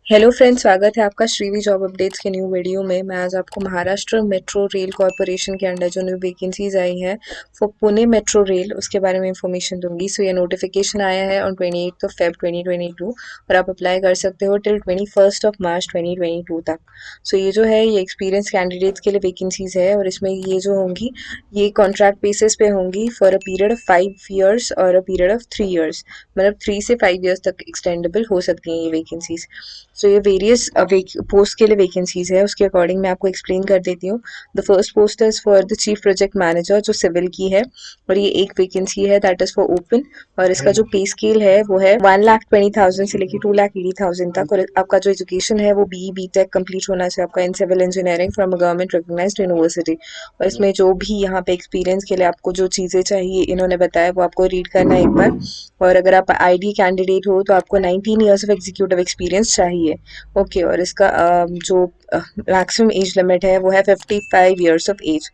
Hello friends, स्वागत है आपका श्रीवी जॉब अपडेट्स के न्यू वीडियो में। मैं आज आपको महाराष्ट्र मेट्रो रेल कॉरपोरेशन के अंडर जो न्यू वैकेंसीज आई हैं फॉर पुणे मेट्रो रेल उसके बारे में इंफॉर्मेशन दूंगी। सो ये नोटिफिकेशन आया है ऑन 28 Feb 2022 और आप अप्लाई कर सकते हो टिल 21 March 2022 तक। सो ये जो है ये एक्सपीरियंस कैंडिडेट्स के लिए वैकेंसीज है और इसमें ये जो होंगी ये कॉन्ट्रैक्ट बेसिस पे होंगी for a period of 5 years और अ पीरियड ऑफ 3 years, मतलब 3 से 5 years तक एक्सटेंडेबल हो सकती हैं ये वैकेंसीज। सो ये वेरियस पोस्ट के लिए वैकेंसीज है, उसके अकॉर्डिंग मैं आपको एक्सप्लेन कर देती हूँ। The first post is for the chief project manager जो सिविल की है और ये एक वैकेंसी है दैट इज फॉर ओपन। और इसका जो पे स्केल है वो है 1,20,000 से लेकर 2,80,000 तक। और आपका जो एजुकेशन है वो बी टेक कंप्लीट होना चाहिए आपका in civil engineering from a government recognised university. और इसमें जो भी यहाँ पे एक्सपीरियंस के लिए आपको जो चीज़ें चाहिए इन्होंने बताया वो आपको रीड करना है एक बार। और अगर आप आईडी कैंडिडेट हो तो आपको 19 years ऑफ एग्जीक्यूटिव एक्सपीरियंस चाहिए। ओके और इसका जो मैक्सिमम एज लिमिट है वो है 55 years of age.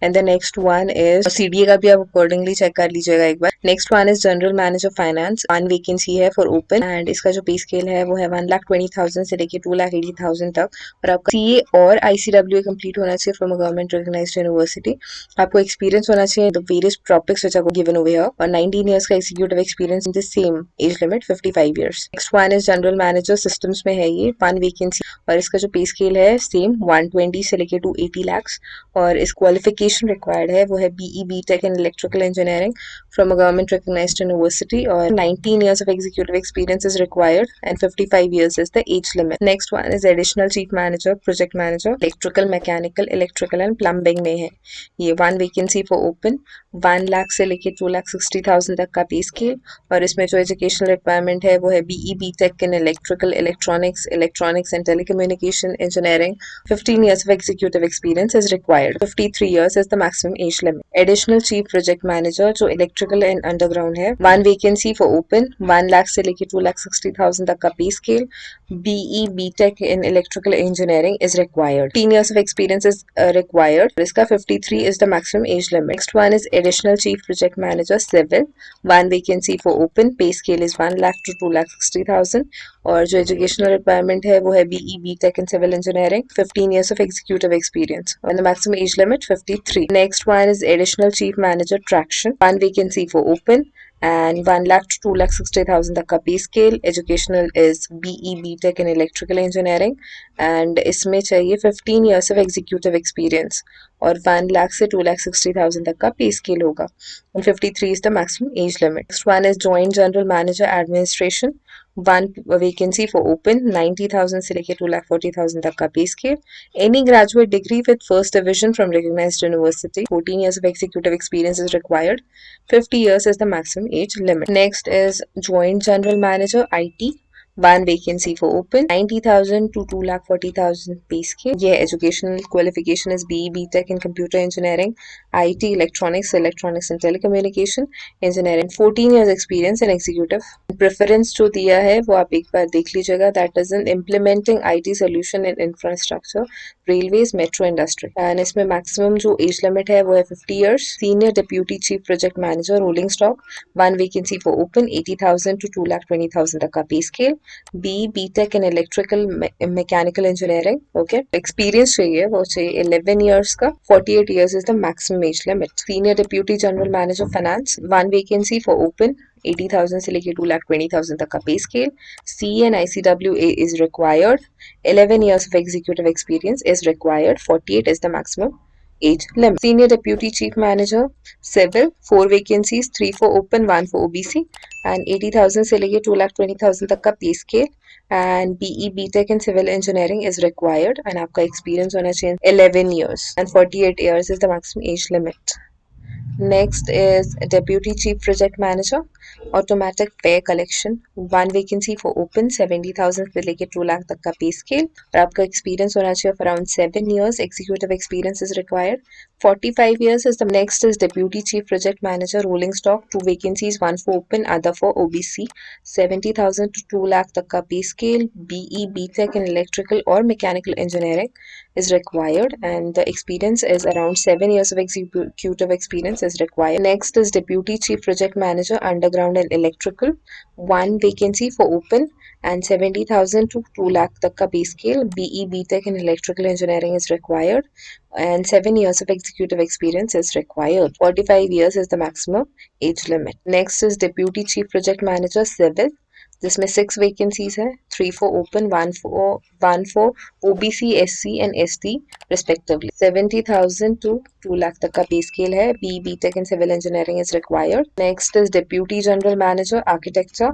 And the next one is CDA का भी आप अकॉर्डिंगली चेक कर लीजिएगा एक बार। Next one is general manager finance, one vacancy है फॉर ओपन एंड इसका जो पे स्केल है वो है 1,20,000 से लेके 2,80,000 तक। और आपका सीए और आईसीडब्ल्यू कंप्लीट होना चाहिए from a government recognised university. आपको एक्सपीरियंस होना चाहिए the various topics which are given over here और 19 years का executive experience in the same age limit 55 years। Next one is general manager systems में है ये वन वैकेंसी और इसका जो पे स्केल है सेम 120 से लेके 280 lakhs। और इस क्वालिफिकेशन रिक्वायर्ड है वो है BE B tech in electrical engineering from a government recognised university और 19 years of executive experience is required and 55 years is the age limit. Next one is additional chief manager, project manager, electrical, mechanical, electrical and plumbing में है ये one vacancy for open. 1 lakh से लेके 2,60,000 तक का pay scale और इसमें जो एजुकेशनल रिक्वायरमेंट है वो है BE B tech in electrical, electronics and telecommunication engineering. 15 years of executive experience is required. 53 years is the maximum age limit. Additional chief project manager जो इलेक्ट्रिकल एंड अंडरग्राउंड है one vacancy for open. 1 lakh से लेके 2,60,000 तक का pay scale. BE B tech in electrical engineering is required. 15 years of experience is required. इसका 53 is the maximum age limit. Next one is additional chief project manager civil, one vacancy for open. Pay scale is 1 lakh to 2,60,000 और जो educational requirement है वो है BE B tech in civil engineering, 15 years of executive experience and the maximum age limit 53. Next one is additional chief manager traction, one vacancy for open and 1 lakh to 2,60,000 तक का pay scale. Educational is BE B tech in electrical engineering and इसमें चाहिए 15 years of executive experience और 1 लाख से 2,60,000 तक का pay scale होगा and 53 is the maximum age limit. Next one is joint general manager administration, one vacancy for open. 90,000 से लेके 2,40,000 तक का pay scale. Any graduate degree with first division from recognised university. 14 years of executive experience is required. 50 years is the maximum age limit. Next is joint general manager IT, one vacancy for open. 90,000 to 2,40,000 pay scale. ये educational qualification is BE B tech in computer engineering, IT, electronics and telecommunication engineering. 14 years experience in executive. Preference जो दिया है वो आप एक बार देख लीजिएगा, that is in implementing IT solution in infrastructure, railways, metro industry. And इसमें मैक्सिमम जो एज लिमिट है वो है 50 years। Senior deputy chief project manager rolling stock, one vacancy for open. 80,000 to 2,20,000 तक का pay scale. B tech in electrical mechanical engineering. Okay, experience चाहिए वो चाहिए 11 years का। 48 years is the maximum age limit. Senior deputy general manager finance, one vacancy for open. 80,000 से लेके 2,20,000 तक का pay scale. C and ICWA is required. 11 years of executive experience is required. 48 is the maximum age limit. Senior Deputy Chief Manager Civil, 4 vacancies, 3 for open, 1 for OBC and 80,000 से लेके 2,20,000 तक का pay scale and BE BTech in Civil Engineering is required and आपका experience होना चाहिए 11 years and 48 years is the maximum age limit. Next is Deputy Chief Project Manager, Automatic Fare Collection, one vacancy for open. 70,000 से लेके 2 लाख तक का pay scale और आपका experience होना चाहिए around 7 years। Executive experience is required. 45 years is the next is Deputy Chief Project Manager, Rolling Stock, 2 vacancies, 1 for open, other for OBC। 70,000 to 2 lakh तक का pay scale. BE BTech in Electrical or Mechanical Engineering is required and the experience is around 7 years of executive experience is required. Next is Deputy Chief Project Manager, Underground and Electrical, one vacancy for open and 70,000 to 2 lakh तक का pay scale. BE BTech in electrical engineering is required and 7 years of executive experience is required. 45 years is the maximum age limit. Next is Deputy Chief Project Manager Civil, जिसमें 6 vacancies है, 3 for open, 1 for OBC, SC and ST respectively. 70,000 to 2 lakh तक का pay scale है. BE Tech and Civil Engineering is required. Next is Deputy General Manager Architecture,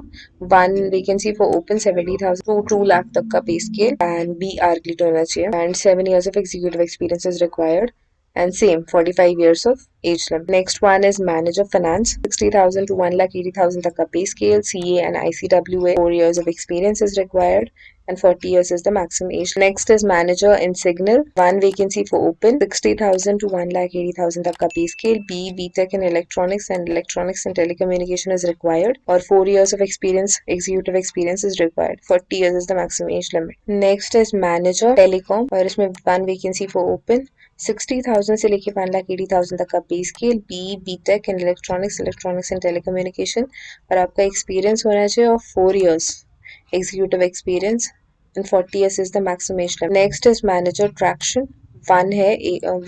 1 vacancy for open, 70,000 to 2 lakh तक का pay scale and B architect होना चाहिए and 7 years of executive experience is required. And same 45 years of age limit. Next one is Manager Finance, 60,000 to 1,80,000 तक का pay scale. CA and ICWA 4 years of experience is required and 40 years is the maximum age. Next is Manager in Signal, 1 vacancy for open, 60,000 to 1,80,000 तक का pay scale. BTech in Electronics and Telecommunication is required or 4 years of experience, executive experience is required. 40 years is the maximum age limit. Next is Manager Telecom और इसमें 1 vacancy for open, 60,000 से लेके 1,80,000 तक का pay scale. BTech in Electronics and Telecommunication और आपका experience होना चाहिए और 4 years executive experience and 40 years is the maximum age limit. Next is Manager Traction, 1 है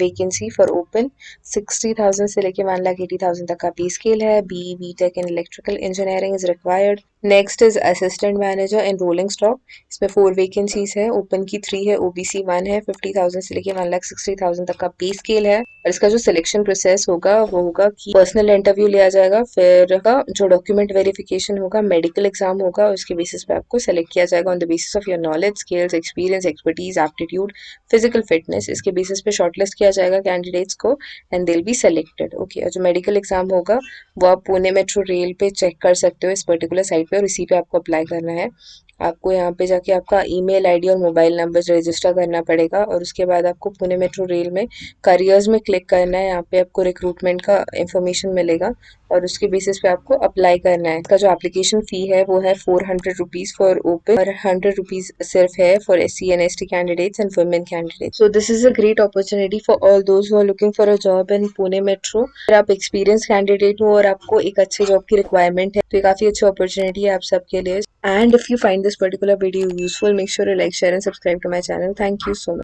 वैकेंसी फॉर ओपन, 60,000 से लेके 1,80,000 तक का पे स्केल है. BTech in Electrical Engineering is required. Next is assistant manager in rolling stock, इसमें 4 vacancies है, open की 3 है, OBC 1 है, 50,000 से लेके 1,60,000 तक का पे स्केल है. और इसका जो सिलेक्शन प्रोसेस होगा वो होगा कि पर्सनल इंटरव्यू लिया जाएगा, फिर का जो डॉक्यूमेंट वेरिफिकेशन होगा, मेडिकल एग्जाम होगा, उसके बेसिस पे आपको सेलेक्ट किया जाएगा on the basis of your knowledge, skills, experience, expertise, aptitude, physical fitness. इसके बेसिस पे शॉर्टलिस्ट किया जाएगा कैंडिडेट्स को and they will be selected. Okay, और जो मेडिकल एग्जाम होगा वो आप पुणे मेट्रो रेल पे चेक कर सकते हो इस पर्टिकुलर साइट पे और इसी पे आपको अप्लाई करना है. आपको यहाँ पे जाके आपका ईमेल आईडी और मोबाइल नंबर रजिस्टर करना पड़ेगा और उसके बाद आपको पुणे मेट्रो रेल में करियर्स में क्लिक करना है. यहाँ पे आपको रिक्रूटमेंट का इंफॉर्मेशन मिलेगा और उसके बेसिस पे आपको अप्लाई करना है. इसका जो एप्लीकेशन फी है वो है 400 रुपीज फॉर ओपन और 100 रुपीज सिर्फ है for SC and ST candidates and women candidates. So this is a great opportunity for all those who are looking for a job in Pune metro. अगर आप experience candidate हो और आपको एक अच्छे जॉब की रिक्वायरमेंट है तो ये काफी अच्छी अपॉर्चुनिटी है आप सबके लिए. And if you find this particular video useful, make sure to like, share and subscribe to my channel. Thank you so much.